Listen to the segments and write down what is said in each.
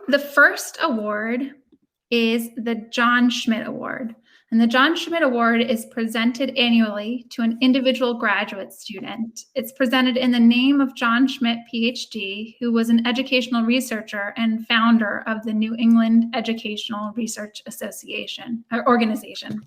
The first award is the John Schmitt Award. And the John Schmitt Award is presented annually to an individual graduate student. It's presented in the name of John Schmitt, Ph.D., who was an educational researcher and founder of the New England Educational Research Organization.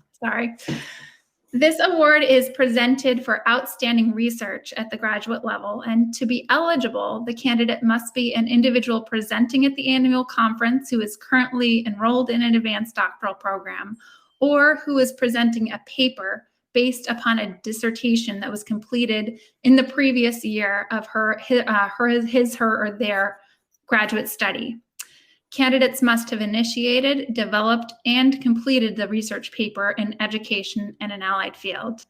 This award is presented for outstanding research at the graduate level, and to be eligible, the candidate must be an individual presenting at the annual conference who is currently enrolled in an advanced doctoral program, or who is presenting a paper based upon a dissertation that was completed in the previous year of his, her, or their graduate study. Candidates must have initiated, developed, and completed the research paper in education and an allied field.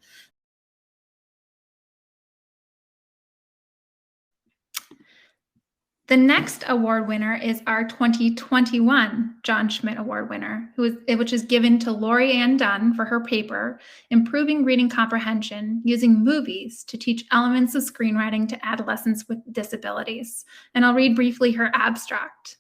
The next award winner is our 2021 John Schmitt Award winner, which is given to Lori Ann Dunn for her paper, Improving Reading Comprehension Using Movies to Teach Elements of Screenwriting to Adolescents with Disabilities. And I'll read briefly her abstract.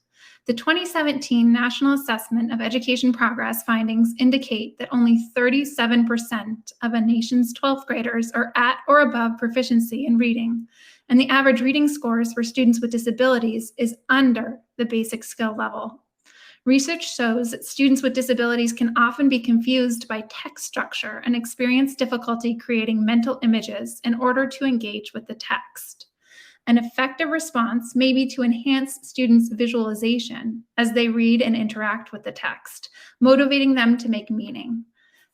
The 2017 National Assessment of Education Progress findings indicate that only 37% of a nation's 12th graders are at or above proficiency in reading, and the average reading scores for students with disabilities is under the basic skill level. Research shows that students with disabilities can often be confused by text structure and experience difficulty creating mental images in order to engage with the text. An effective response may be to enhance students' visualization as they read and interact with the text, motivating them to make meaning.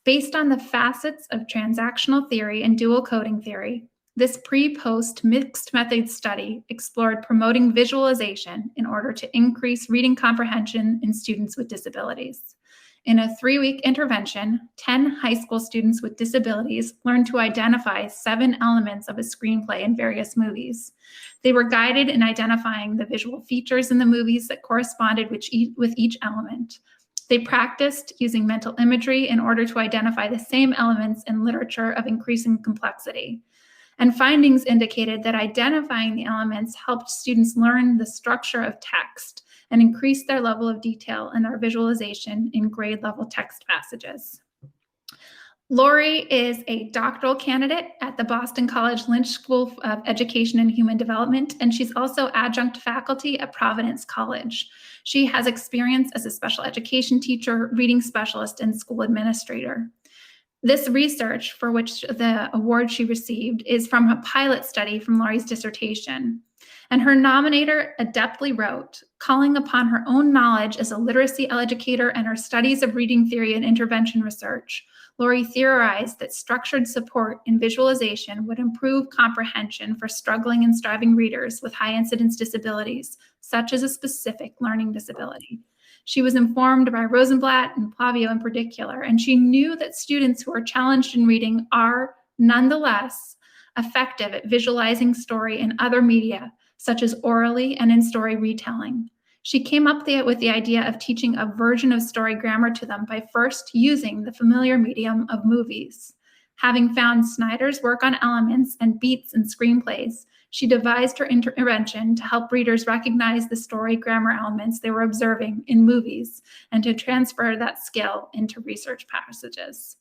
Based on the facets of transactional theory and dual coding theory, this pre-post mixed method study explored promoting visualization in order to increase reading comprehension in students with disabilities. In a 3-week intervention, 10 high school students with disabilities learned to identify 7 elements of a screenplay in various movies. They were guided in identifying the visual features in the movies that corresponded with each element. They practiced using mental imagery in order to identify the same elements in literature of increasing complexity. And findings indicated that identifying the elements helped students learn the structure of text and increase their level of detail in their visualization in grade level text passages. Lori is a doctoral candidate at the Boston College Lynch School of Education and Human Development, and she's also adjunct faculty at Providence College. She has experience as a special education teacher, reading specialist, and school administrator. This research, for which the award she received, is from a pilot study from Lori's dissertation. And her nominator adeptly wrote, calling upon her own knowledge as a literacy educator and her studies of reading theory and intervention research, Lori theorized that structured support in visualization would improve comprehension for struggling and striving readers with high incidence disabilities, such as a specific learning disability. She was informed by Rosenblatt and Plavio in particular, and she knew that students who are challenged in reading are, nonetheless, effective at visualizing story in other media, such as orally and in story retelling. She came up with the idea of teaching a version of story grammar to them by first using the familiar medium of movies. Having found Snyder's work on elements and beats in screenplays, she devised her intervention to help readers recognize the story grammar elements they were observing in movies and to transfer that skill into research passages.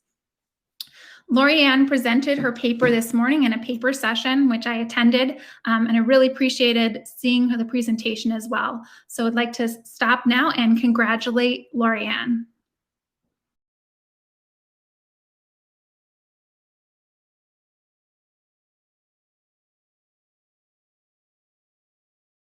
Lori Ann presented her paper this morning in a paper session, which I attended, and I really appreciated seeing the presentation as well. So I'd like to stop now and congratulate Lori Ann.